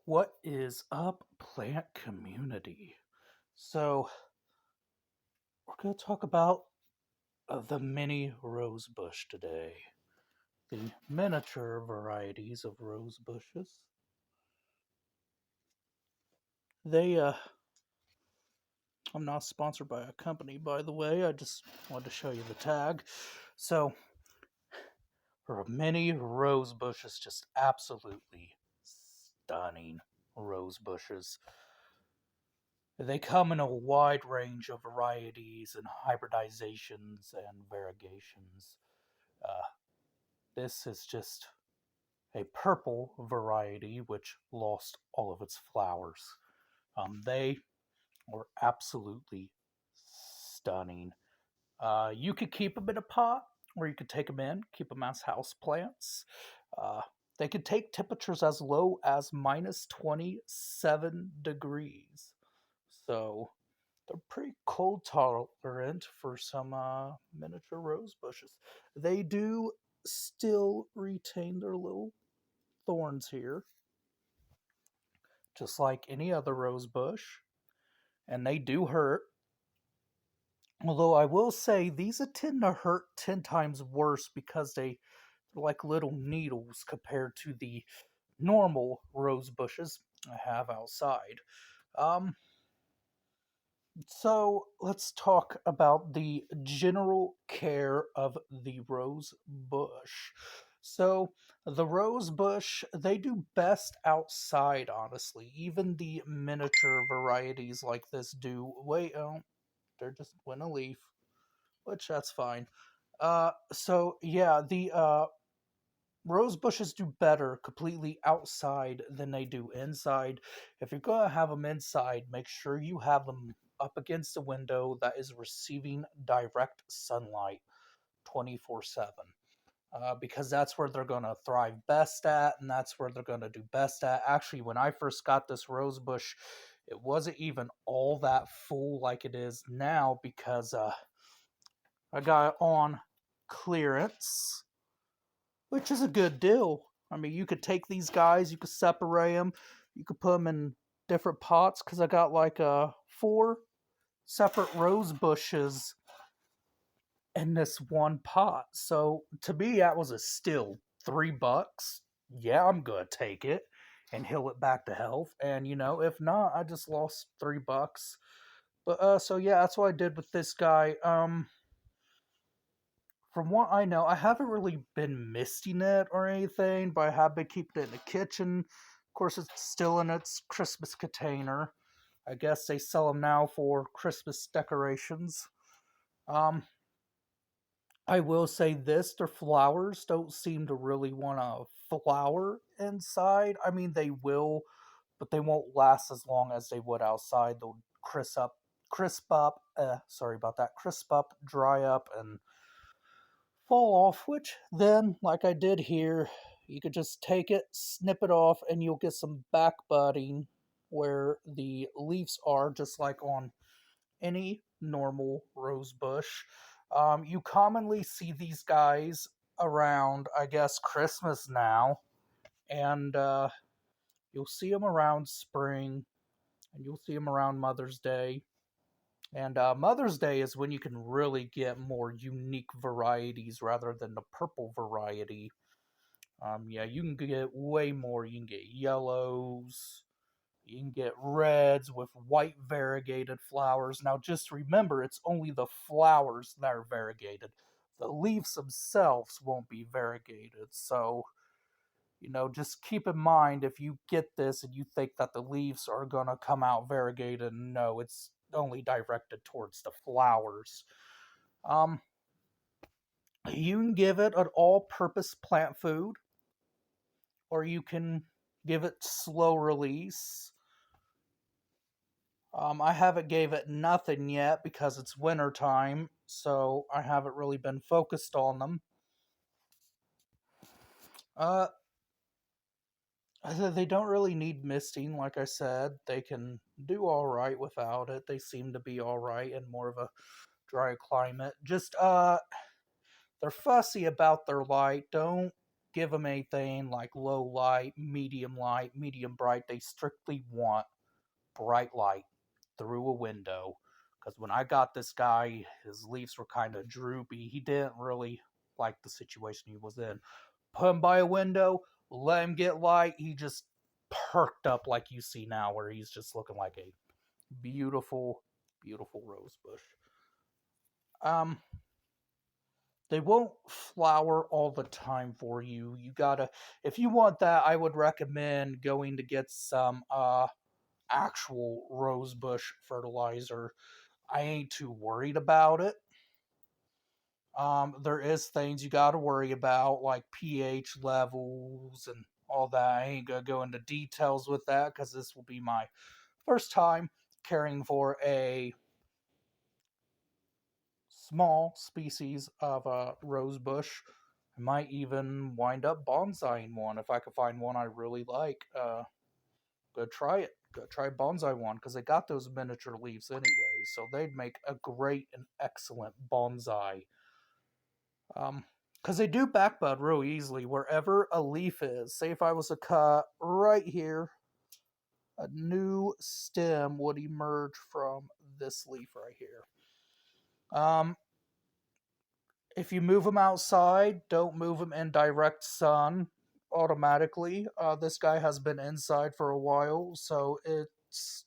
What is up, plant community? So, we're going to talk about the mini rose bush today. The miniature varieties of rose bushes. They, I'm not sponsored by a company, by the way. I just wanted to show you the tag. So, for mini rose bushes, just absolutely stunning rose bushes. They come in a wide range of varieties and hybridizations and variegations. Uh, this is just a purple variety which lost all of its flowers. They were absolutely stunning. You could keep them in a pot, or you could take them in, keep them as house plants. Uh, they could take temperatures as low as minus 27 degrees. So they're pretty cold tolerant for some miniature rose bushes. They do still retain their little thorns here, just like any other rose bush, and they do hurt. Although I will say these tend to hurt 10 times worse because they're like little needles compared to the normal rose bushes I have outside. Um, So let's talk about the general care of the rose bush. So the rose bush, they do best outside, honestly. Even the miniature varieties like this do. Wait, oh, they're just win a leaf, which that's fine. So yeah, the rose bushes do better completely outside than they do inside. If you're going to have them inside, make sure you have them up against a window that is receiving direct sunlight 24/7. Because that's where they're going to thrive best at, and that's where they're going to do best at. Actually, when I first got this rose bush, it wasn't even all that full like it is now because I got it on clearance, which is a good deal. I mean, you could take these guys, you could separate them, you could put them in different pots because I got like four separate rose bushes in this one pot. So to me, that was a steal. $3. Yeah, I'm gonna take it and heal it back to health. And if not, I just lost $3. But so yeah, that's what I did with this guy. From what I know, I haven't really been misting it or anything, but I have been keeping it in the kitchen. Of course, it's still in its Christmas container. I guess they sell them now for Christmas decorations. Um, I will say this, their flowers don't seem to really want to flower inside. I mean, they will, but they won't last as long as they would outside. They'll sorry about that, crisp up, dry up, and fall off, which then, like I did here, you could just take it, snip it off, and you'll get some back budding where the leaves are, just like on any normal rose bush. You commonly see these guys around, I guess, Christmas now, and you'll see them around spring, and you'll see them around Mother's Day. And Mother's Day is when you can really get more unique varieties rather than the purple variety. Yeah, you can get way more. You can get yellows, you can get reds with white variegated flowers. Now, just remember, it's only the flowers that are variegated. The leaves themselves won't be variegated. So, just keep in mind if you get this and you think that the leaves are going to come out variegated, no, it's only directed towards the flowers. Um, you can give it an all purpose plant food, or you can give it slow release. I haven't gave it nothing yet because it's winter time, so I haven't really been focused on them. Uh, they don't really need misting, like I said. They can do all right without it. They seem to be all right in more of a dry climate. Just they're fussy about their light. Don't give them anything like low light, medium bright. They strictly want bright light through a window. Because when I got this guy, his leaves were kind of droopy. He didn't really like the situation he was in. Put him by a window, let him get light. He just perked up like you see now, where he's just looking like a beautiful, beautiful rose bush. Um, they won't flower all the time for you. You gotta, if you want that, I would recommend going to get some actual rosebush fertilizer. I ain't too worried about it. There is things you got to worry about, like pH levels and all that. I ain't gonna go into details with that because this will be my first time caring for a small species of a rosebush. I might even wind up bonsaiing one if I could find one I really like. Go try it. Go try bonsai one because they got those miniature leaves anyway, so they'd make a great and excellent bonsai. Because they do backbud real easily wherever a leaf is. Say if I was to cut right here, a new stem would emerge from this leaf right here. Um, if you move them outside, don't move them in direct sun automatically. This guy has been inside for a while, so it's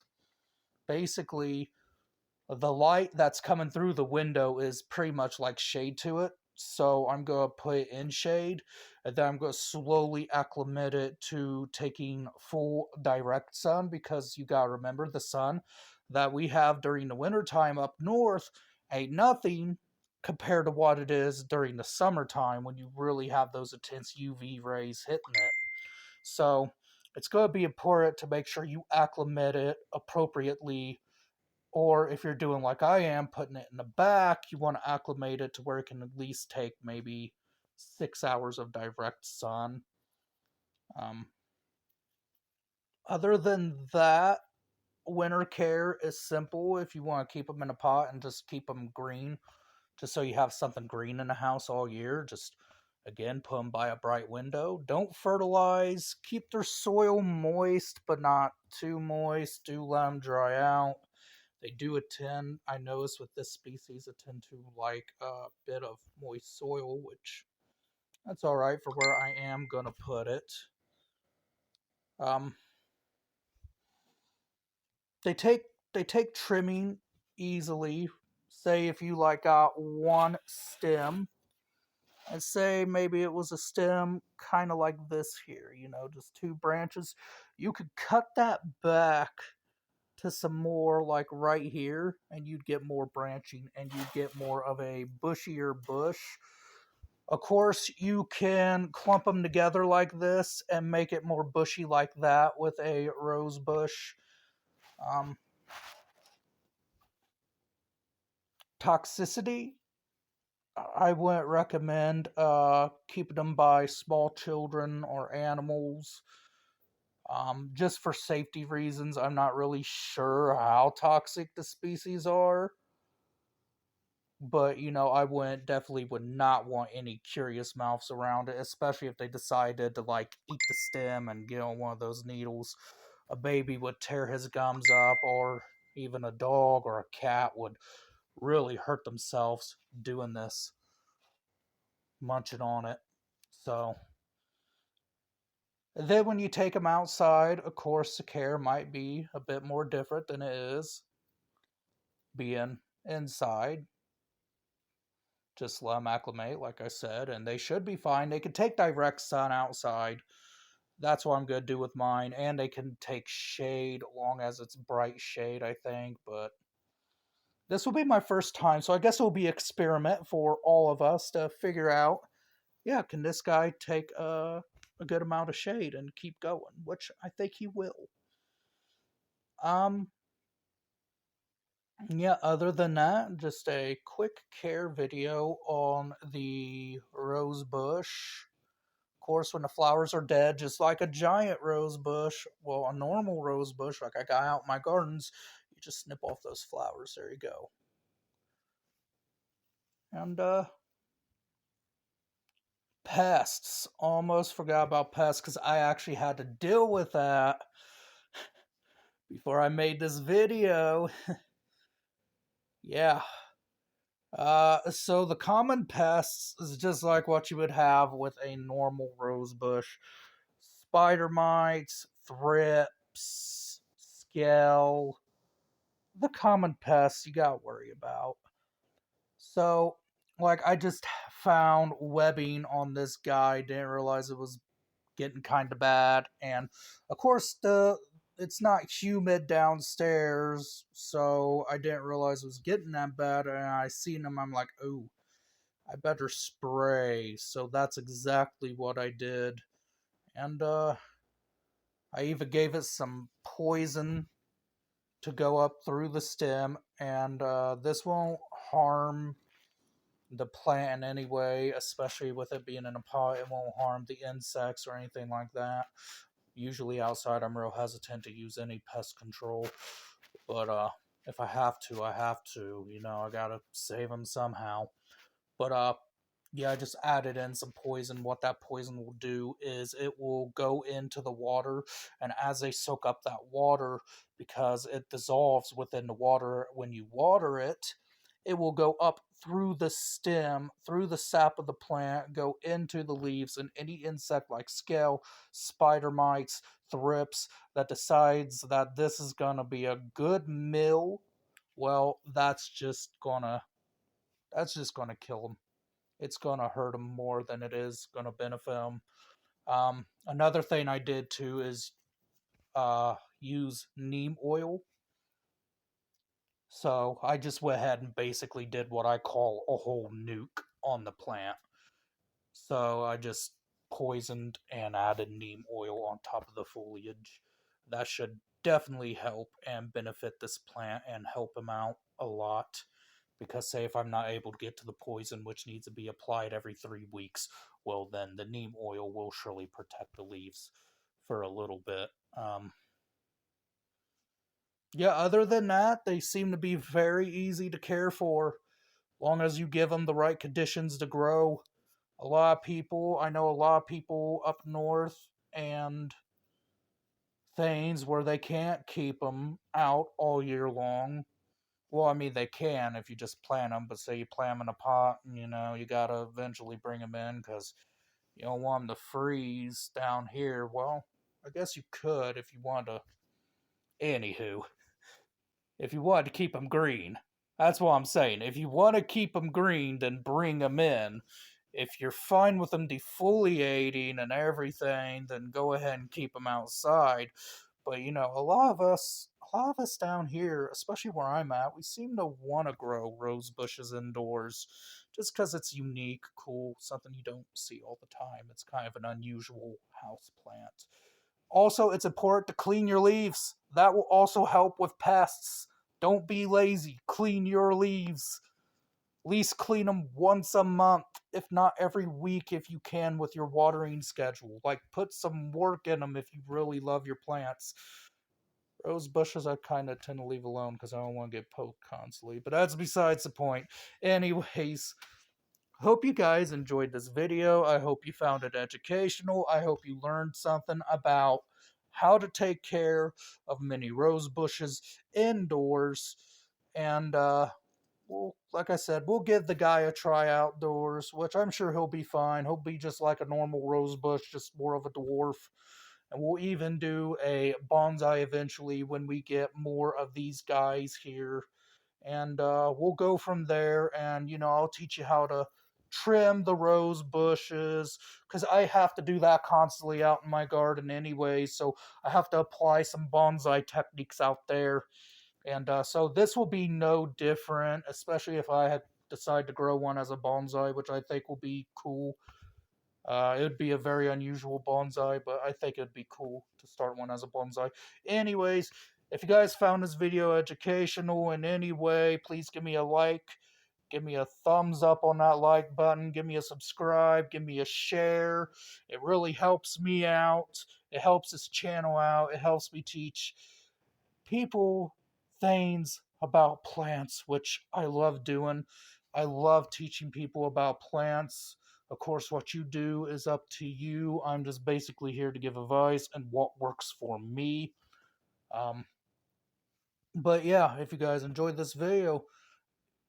basically the light that's coming through the window is pretty much like shade to it. So I'm going to put it in shade, and then I'm going to slowly acclimate it to taking full direct sun, because you got to remember the sun that we have during the wintertime up north ain't nothing compared to what it is during the summertime when you really have those intense UV rays hitting it. So it's going to be important to make sure you acclimate it appropriately, or if you're doing like I am, putting it in the back, you want to acclimate it to where it can at least take maybe 6 hours of direct sun. Um, Other than that, winter care is simple. If you want to keep them in a pot and just keep them green, just so you have something green in the house all year, just again put them by a bright window. Don't fertilize. Keep their soil moist, but not too moist. Do let them dry out. They do attend, I notice with this species, attend to like a bit of moist soil, which that's all right for where I am gonna put it. Um, they take they take trimming easily. Say if you like got one stem, and say maybe it was a stem kind of like this here, just two branches, you could cut that back to some more like right here, and you'd get more branching and you'd get more of a bushier bush. Of course, you can clump them together like this and make it more bushy like that with a rose bush. Um, Toxicity, I wouldn't recommend keeping them by small children or animals. Just for safety reasons, I'm not really sure how toxic the species are. But I wouldn't definitely would not want any curious mouths around it, especially if they decided to like eat the stem and get on one of those needles. A baby would tear his gums up, or even a dog or a cat would really hurt themselves doing this, munching on it. So then when you take them outside, of course the care might be a bit more different than it is being inside. Just let them acclimate, like I said, and they should be fine. They can take direct sun outside. That's what I'm going to do with mine. And they can take shade, long as it's bright shade, I think. But this will be my first time, so I guess it will be an experiment for all of us to figure out, yeah, can this guy take a good amount of shade and keep going, which I think he will. Um, yeah, other than that, just a quick care video on the rose bush. Of course, when the flowers are dead, just like a giant rose bush, well, a normal rose bush, like I got out in my gardens, you just snip off those flowers. There you go. And Pests. Almost forgot about pests because I actually had to deal with that before I made this video. Yeah. So the common pests is just like what you would have with a normal rose bush. Spider mites, thrips, scale, the common pests you gotta worry about. So, like, I just found webbing on this guy, didn't realize it was getting kind of bad, and of course it's not humid downstairs, so I didn't realize it was getting that bad, and I seen him, I'm like, oh, I better spray. So that's exactly what I did, and I even gave it some poison to go up through the stem, and this won't harm the plant in any way, especially with it being in a pot. It won't harm the insects or anything like that. Usually outside, I'm real hesitant to use any pest control, but if I have to, I have to. You know, I gotta save them somehow. But yeah, I just added in some poison. What that poison will do is it will go into the water, and as they soak up that water, because it dissolves within the water when you water it, it will go up through the stem, through the sap of the plant, go into the leaves, and any insect like scale, spider mites, thrips that decides that this is gonna be a good meal, well, that's just gonna kill them. It's gonna hurt them more than it is gonna benefit them. Another thing I did too is use neem oil. So I just went ahead and basically did what I call a whole nuke on the plant. So I just poisoned and added neem oil on top of the foliage. That should definitely help and benefit this plant and help him out a lot. Because, say, if I'm not able to get to the poison, which needs to be applied every 3 weeks, well, then the neem oil will surely protect the leaves for a little bit. Yeah, other than that, they seem to be very easy to care for, long as you give them the right conditions to grow. I know a lot of people up north and things where they can't keep them out all year long. Well, I mean, they can if you just plant them, but say you plant them in a pot, and you gotta eventually bring them in because you don't want them to freeze down here. Well, I guess you could if you want to. Anywho, if you wanted to keep them green. That's what I'm saying. If you want to keep them green, then bring them in. If you're fine with them defoliating and everything, then go ahead and keep them outside. But a lot of us down here, especially where I'm at, we seem to want to grow rose bushes indoors just because it's unique, cool, something you don't see all the time. It's kind of an unusual house plant. Also, it's important to clean your leaves. That will also help with pests. Don't be lazy. Clean your leaves. At least clean them once a month, if not every week, if you can, with your watering schedule. Like, put some work in them if you really love your plants. Rose bushes, I kind of tend to leave alone because I don't want to get poked constantly. But that's besides the point. Anyways, hope you guys enjoyed this video. I hope you found it educational. I hope you learned something about how to take care of mini rose bushes indoors. And, well, like I said, we'll give the guy a try outdoors, which I'm sure he'll be fine. He'll be just like a normal rose bush, just more of a dwarf. And we'll even do a bonsai eventually when we get more of these guys here, and we'll go from there. And I'll teach you how to trim the rose bushes because I have to do that constantly out in my garden anyway, so I have to apply some bonsai techniques out there. And so this will be no different, especially if I had decide to grow one as a bonsai, which I think will be cool. It would be a very unusual bonsai, but I think it'd be cool to start one as a bonsai. Anyways, if you guys found this video educational in any way, please give me a like. Give me a thumbs up on that like button. Give me a subscribe. Give me a share. It really helps me out. It helps this channel out. It helps me teach people things about plants, which I love doing. I love teaching people about plants, Of course, what you do is up to you. I'm just basically here to give advice and what works for me. Um, but yeah, if you guys enjoyed this video,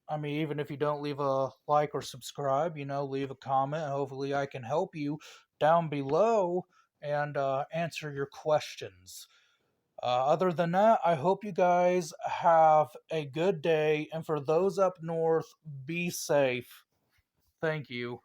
I mean, even if you don't leave a like or subscribe, leave a comment. Hopefully, I can help you down below and answer your questions. Other than that, I hope you guys have a good day. And for those up north, be safe. Thank you.